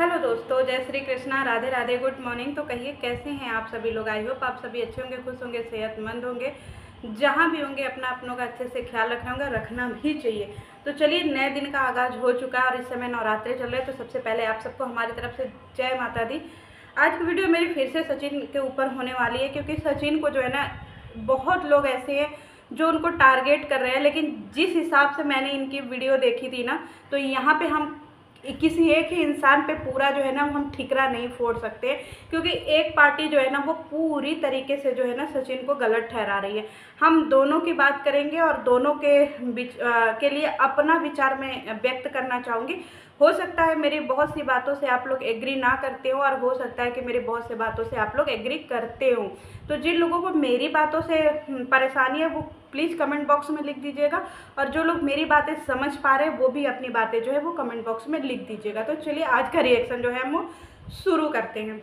Hello दोस्तों, जय Shri Krishna, Radhe Radhe, good morning. तो कहिए कैसे हैं आप सभी लोग। आई होप आप सभी अच्छे होंगे, खुश होंगे, सेहतमंद होंगे। जहाँ भी होंगे अपना अपनों का अच्छे से ख्याल रखना होगा, रखना भी चाहिए। तो चलिए, नए दिन का आगाज़ हो चुका है और इस समय नवरात्रे चल रहे हैं। तो सबसे पहले आप सबको हमारी तरफ से जय माता दी। आज की वीडियो मेरी फिर से सचिन के ऊपर होने वाली है, क्योंकि सचिन को जो है ना, बहुत लोग ऐसे हैं जो उनको टारगेट कर रहे हैं। लेकिन जिस हिसाब से मैंने इनकी वीडियो देखी थी ना, तो यहाँ पे हम किसी एक ही इंसान पे पूरा जो है ना हम ठिकरा नहीं फोड़ सकते, क्योंकि एक पार्टी जो है ना वो पूरी तरीके से जो है ना सचिन को गलत ठहरा रही है। हम दोनों की बात करेंगे और दोनों के लिए अपना विचार मैं व्यक्त करना चाहूँगी। हो सकता है मेरी बहुत सी बातों से आप लोग एग्री ना करते हो और हो सकता है कि मेरी बहुत सी बातों से आप लोग एग्री करते हो। तो जिन लोगों को मेरी बातों से परेशानी है वो प्लीज़ कमेंट बॉक्स में लिख दीजिएगा, और जो लोग मेरी बातें समझ पा रहे हैं वो भी अपनी बातें जो है वो कमेंट बॉक्स में लिख दीजिएगा। तो चलिए, आज का रिएक्शन जो है हम वो शुरू करते हैं।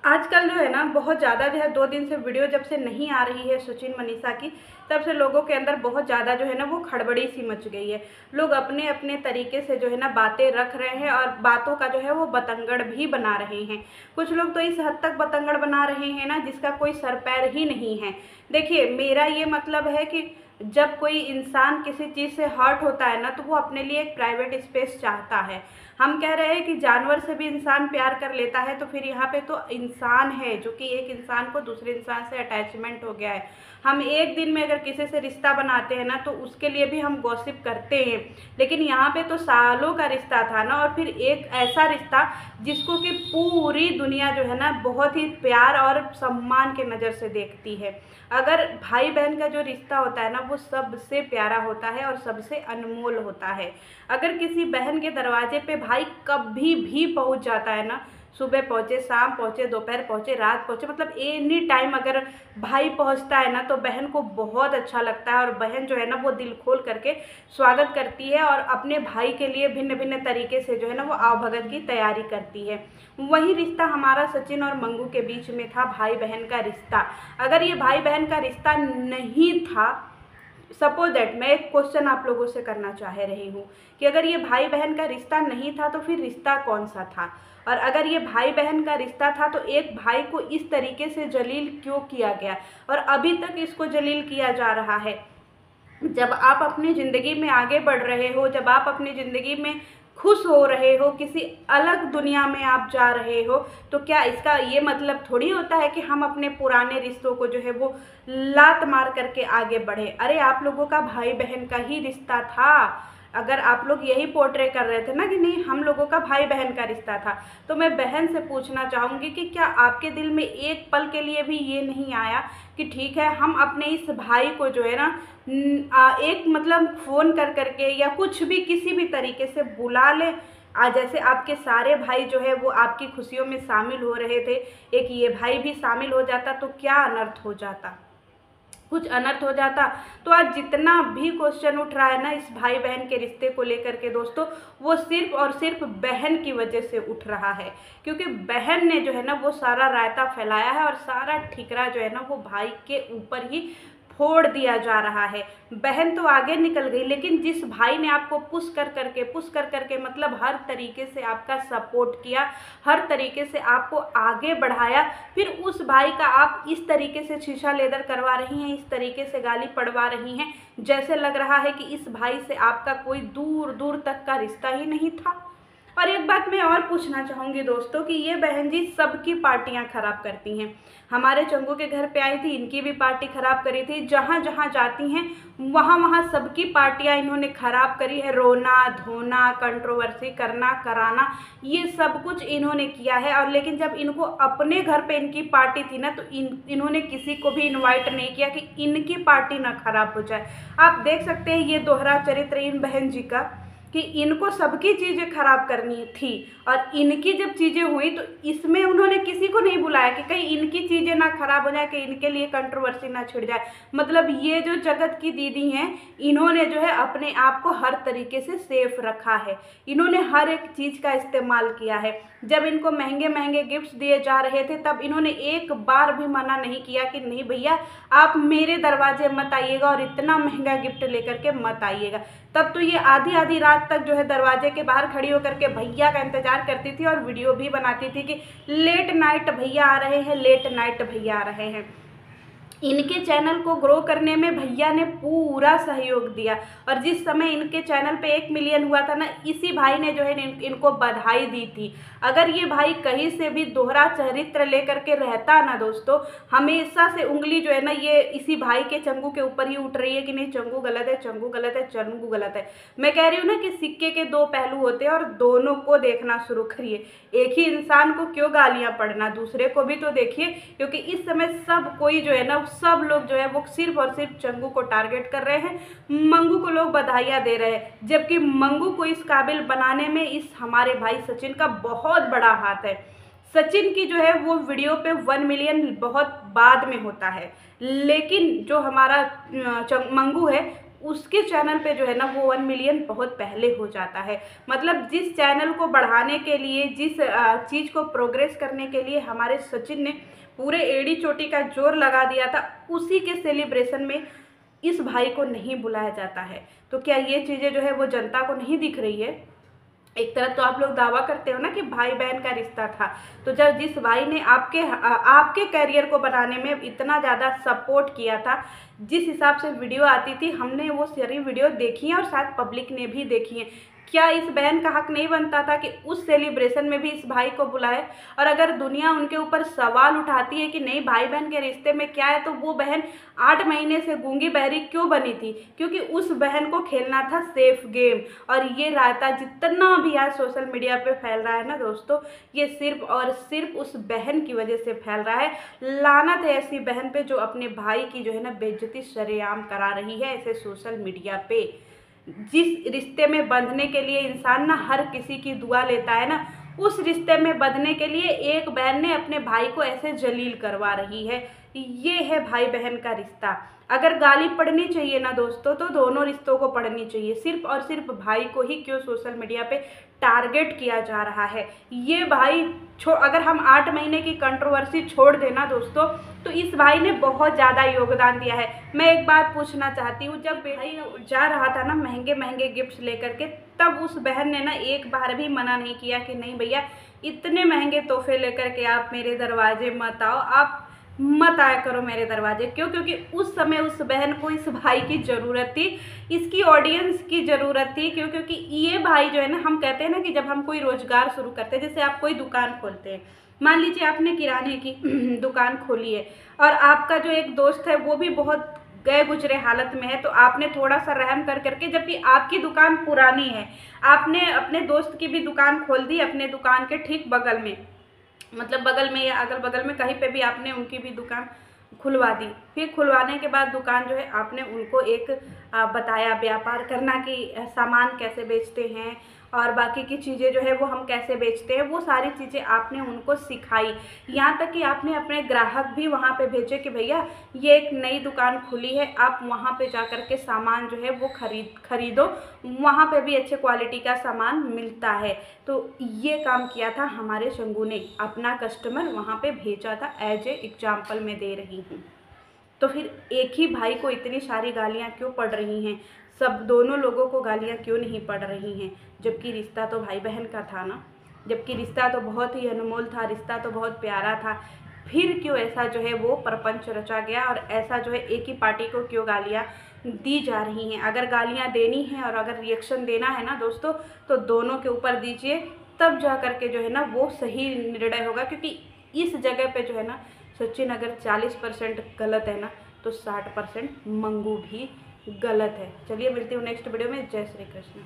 आजकल जो है ना बहुत ज़्यादा जो है 2 दिन से वीडियो जब से नहीं आ रही है सचिन मनीषा की, तब से लोगों के अंदर बहुत ज़्यादा जो है ना वो खड़बड़ी सी मच गई है। लोग अपने अपने तरीके से जो है ना बातें रख रहे हैं और बातों का जो है वो बतंगड़ भी बना रहे हैं। कुछ लोग तो इस हद तक बतंगड़ बना रहे हैं ना जिसका कोई सर पैर ही नहीं है। देखिए, मेरा ये मतलब है कि जब कोई इंसान किसी चीज़ से हर्ट होता है ना, तो वो अपने लिए एक प्राइवेट स्पेस चाहता है। हम कह रहे हैं कि जानवर से भी इंसान प्यार कर लेता है, तो फिर यहाँ पे तो इंसान है जो कि एक इंसान को दूसरे इंसान से अटैचमेंट हो गया है। हम एक दिन में अगर किसी से रिश्ता बनाते हैं ना, तो उसके लिए भी हम गॉसिप करते हैं। लेकिन यहाँ पे तो सालों का रिश्ता था ना, और फिर एक ऐसा रिश्ता जिसको कि पूरी दुनिया जो है ना बहुत ही प्यार और सम्मान के नज़र से देखती है। अगर भाई बहन का जो रिश्ता होता है ना वो सबसे प्यारा होता है और सबसे अनमोल होता है। अगर किसी बहन के दरवाजे पे भाई कभी भी पहुंच जाता है ना, सुबह पहुंचे, शाम पहुंचे, दोपहर पहुंचे, रात पहुंचे, मतलब एनी टाइम अगर भाई पहुंचता है ना तो बहन को बहुत अच्छा लगता है, और बहन जो है ना वो दिल खोल करके स्वागत करती है और अपने भाई के लिए भिन्न भिन्न तरीके से जो है ना वो आवभगत की तैयारी करती है। वही रिश्ता हमारा सचिन और मंगू के बीच में था, भाई बहन का रिश्ता। अगर ये भाई बहन का रिश्ता नहीं था, सपोज दैट मैं एक क्वेश्चन आप लोगों से करना चाह रही हूँ कि अगर ये भाई बहन का रिश्ता नहीं था तो फिर रिश्ता कौन सा था। और अगर ये भाई बहन का रिश्ता था तो एक भाई को इस तरीके से जलील क्यों किया गया और अभी तक इसको जलील किया जा रहा है। जब आप अपनी ज़िंदगी में आगे बढ़ रहे हो, जब आप अपनी ज़िंदगी में खुश हो रहे हो, किसी अलग दुनिया में आप जा रहे हो, तो क्या इसका ये मतलब थोड़ी होता है कि हम अपने पुराने रिश्तों को जो है वो लात मार करके आगे बढ़े। अरे, आप लोगों का भाई बहन का ही रिश्ता था। अगर आप लोग यही पोर्ट्रे कर रहे थे ना कि नहीं हम लोगों का भाई बहन का रिश्ता था, तो मैं बहन से पूछना चाहूँगी कि क्या आपके दिल में एक पल के लिए भी ये नहीं आया कि ठीक है हम अपने इस भाई को जो है ना एक मतलब फ़ोन कर करके या कुछ भी किसी भी तरीके से बुला ले। जैसे आपके सारे भाई जो है वो आपकी खुशियों में शामिल हो रहे थे, एक ये भाई भी शामिल हो जाता तो क्या अनर्थ हो जाता, कुछ अनर्थ हो जाता। तो आज जितना भी क्वेश्चन उठ रहा है ना इस भाई बहन के रिश्ते को लेकर के दोस्तों, वो सिर्फ और सिर्फ बहन की वजह से उठ रहा है, क्योंकि बहन ने जो है ना वो सारा रायता फैलाया है और सारा ठिकरा जो है ना वो भाई के ऊपर ही फोड़ दिया जा रहा है। बहन तो आगे निकल गई, लेकिन जिस भाई ने आपको पुश कर करके मतलब हर तरीके से आपका सपोर्ट किया, हर तरीके से आपको आगे बढ़ाया, फिर उस भाई का आप इस तरीके से शीशा लेदर करवा रही हैं, इस तरीके से गाली पड़वा रही हैं, जैसे लग रहा है कि इस भाई से आपका कोई दूर दूर तक का रिश्ता ही नहीं था। और एक बात मैं और पूछना चाहूँगी दोस्तों कि ये बहन जी सबकी पार्टियाँ ख़राब करती हैं। हमारे चंगू के घर पे आई थी, इनकी भी पार्टी ख़राब करी थी। जहाँ जहाँ जाती हैं वहाँ वहाँ सबकी पार्टियाँ इन्होंने ख़राब करी है। रोना धोना, कंट्रोवर्सी करना कराना, ये सब कुछ इन्होंने किया है। और लेकिन जब इनको अपने घर पे इनकी पार्टी थी ना, तो इन्होंने किसी को भी इन्वाइट नहीं किया कि इनकी पार्टी ना ख़राब हो जाए। आप देख सकते हैं ये दोहरा चरित्र इन बहन जी का, कि इनको सबकी चीज़ें खराब करनी थी और इनकी जब चीज़ें हुई तो इसमें उन्होंने किसी को नहीं बुलाया कि कहीं इनकी चीज़ें ना खराब हो जाए, कि इनके लिए कंट्रोवर्सी ना छिड़ जाए। मतलब ये जो जगत की दीदी हैं, इन्होंने जो है अपने आप को हर तरीके से सेफ रखा है। इन्होंने हर एक चीज़ का इस्तेमाल किया है। जब इनको महंगे महंगे गिफ्ट्स दिए जा रहे थे तब इन्होंने एक बार भी मना नहीं किया कि नहीं भैया आप मेरे दरवाजे मत आइएगा और इतना महंगा गिफ्ट लेकर के मत आइएगा। तब तो ये आधी आधी रात तक जो है दरवाजे के बाहर खड़ी होकर के भैया का इंतजार करती थी और वीडियो भी बनाती थी कि लेट नाइट भैया आ रहे हैं, लेट नाइट भैया आ रहे हैं। इनके चैनल को ग्रो करने में भैया ने पूरा सहयोग दिया और जिस समय इनके चैनल पे 1 मिलियन हुआ था ना, इसी भाई ने जो है इनको बधाई दी थी। अगर ये भाई कहीं से भी दोहरा चरित्र लेकर के रहता ना दोस्तों, हमेशा से उंगली जो है ना ये इसी भाई के चंगू के ऊपर ही उठ रही है कि नहीं चंगू गलत है, चंगू गलत है, चंगू गलत है। मैं कह रही हूँ ना कि सिक्के के 2 पहलू होते हैं और दोनों को देखना शुरू करिए। एक ही इंसान को क्यों गालियाँ पड़ना, दूसरे को भी तो देखिए, क्योंकि इस समय सब कोई जो है ना, सब लोग जो है वो सिर्फ और सिर्फ चंगू को टारगेट कर रहे हैं, मंगू को लोग बधाइयाँ दे रहे हैं, जबकि मंगू को इस काबिल बनाने में इस हमारे भाई सचिन का बहुत बड़ा हाथ है। सचिन की जो है वो वीडियो पे 1 मिलियन बहुत बाद में होता है, लेकिन जो हमारा मंगू है उसके चैनल पे जो है ना वो 1 मिलियन बहुत पहले हो जाता है। मतलब जिस चैनल को बढ़ाने के लिए, जिस चीज़ को प्रोग्रेस करने के लिए हमारे सचिन ने पूरे एड़ी चोटी का जोर लगा दिया था, उसी के सेलिब्रेशन में इस भाई को नहीं बुलाया जाता है। तो क्या ये चीज़ें जो है वो जनता को नहीं दिख रही है? एक तरफ तो आप लोग दावा करते हो ना कि भाई बहन का रिश्ता था, तो जब जिस भाई ने आपके करियर को बनाने में इतना ज़्यादा सपोर्ट किया था, जिस हिसाब से वीडियो आती थी, हमने वो सारी वीडियो देखी है और शायद पब्लिक ने भी देखी है। क्या इस बहन का हक नहीं बनता था कि उस सेलिब्रेशन में भी इस भाई को बुलाए? और अगर दुनिया उनके ऊपर सवाल उठाती है कि नहीं भाई बहन के रिश्ते में क्या है, तो वो बहन 8 महीने से गूंगी बहरी क्यों बनी थी? क्योंकि उस बहन को खेलना था सेफ गेम। और ये रायता जितना भी आज सोशल मीडिया पे फैल रहा है ना दोस्तों, ये सिर्फ और सिर्फ उस बहन की वजह से फैल रहा है। लानत है ऐसी बहन पे जो अपने भाई की जो है ना बेइज्जती सरेआम करा रही है ऐसे सोशल मीडिया पे। जिस रिश्ते में बंधने के लिए इंसान ना हर किसी की दुआ लेता है ना, उस रिश्ते में बंधने के लिए एक बहन ने अपने भाई को ऐसे जलील करवा रही है। ये है भाई बहन का रिश्ता। अगर गाली पड़नी चाहिए ना दोस्तों, तो दोनों रिश्तों को पड़नी चाहिए। सिर्फ और सिर्फ भाई को ही क्यों सोशल मीडिया पे टारगेट किया जा रहा है? ये भाई अगर हम 8 महीने की कंट्रोवर्सी छोड़ देना दोस्तों, तो इस भाई ने बहुत ज़्यादा योगदान दिया है। मैं एक बात पूछना चाहती हूँ, जब भाई जा रहा था ना महंगे महंगे गिफ्ट्स लेकर के, तब उस बहन ने ना एक बार भी मना नहीं किया कि नहीं भैया इतने महंगे तोहफे लेकर के आप मेरे दरवाजे मत आओ, आप मत आया करो मेरे दरवाजे। क्यों? क्योंकि उस समय उस बहन को इस भाई की ज़रूरत थी, इसकी ऑडियंस की ज़रूरत थी। क्यों? क्योंकि ये भाई जो है ना, हम कहते हैं ना कि जब हम कोई रोज़गार शुरू करते हैं, जैसे आप कोई दुकान खोलते हैं, मान लीजिए आपने किराने की दुकान खोली है और आपका जो एक दोस्त है वो भी बहुत गए गुजरे हालत में है, तो आपने थोड़ा सा रहम कर करके, जबकि आपकी दुकान पुरानी है, आपने अपने दोस्त की भी दुकान खोल दी अपने दुकान के ठीक बगल में, मतलब बगल में या अगल बगल में कहीं पे भी आपने उनकी भी दुकान खुलवा दी। फिर खुलवाने के बाद दुकान जो है आपने उनको एक बताया व्यापार करना कि सामान कैसे बेचते हैं और बाकी की चीज़ें जो है वो हम कैसे बेचते हैं, वो सारी चीज़ें आपने उनको सिखाई। यहाँ तक कि आपने अपने ग्राहक भी वहाँ पे भेजे कि भैया ये एक नई दुकान खुली है, आप वहाँ पे जा कर के सामान जो है वो खरीदो, वहाँ पे भी अच्छे क्वालिटी का सामान मिलता है। तो ये काम किया था हमारे शंगू ने, अपना कस्टमर वहाँ पे भेजा था, एज ए एग्जाम्पल मैं दे रही हूँ। तो फिर एक ही भाई को इतनी सारी गालियाँ क्यों पड़ रही हैं? सब दोनों लोगों को गालियाँ क्यों नहीं पड़ रही हैं? जबकि रिश्ता तो भाई बहन का था ना, जबकि रिश्ता तो बहुत ही अनमोल था, रिश्ता तो बहुत प्यारा था। फिर क्यों ऐसा जो है वो प्रपंच रचा गया और ऐसा जो है एक ही पार्टी को क्यों गालियाँ दी जा रही हैं? अगर गालियाँ देनी है और अगर रिएक्शन देना है ना दोस्तों, तो दोनों के ऊपर दीजिए, तब जा कर के जो है ना वो सही निर्णय होगा। क्योंकि इस जगह पे जो है ना सचिन अगर 40% गलत है ना, तो 60% मंगू भी गलत है। चलिए मिलती हूँ नेक्स्ट वीडियो में। जय श्री कृष्ण।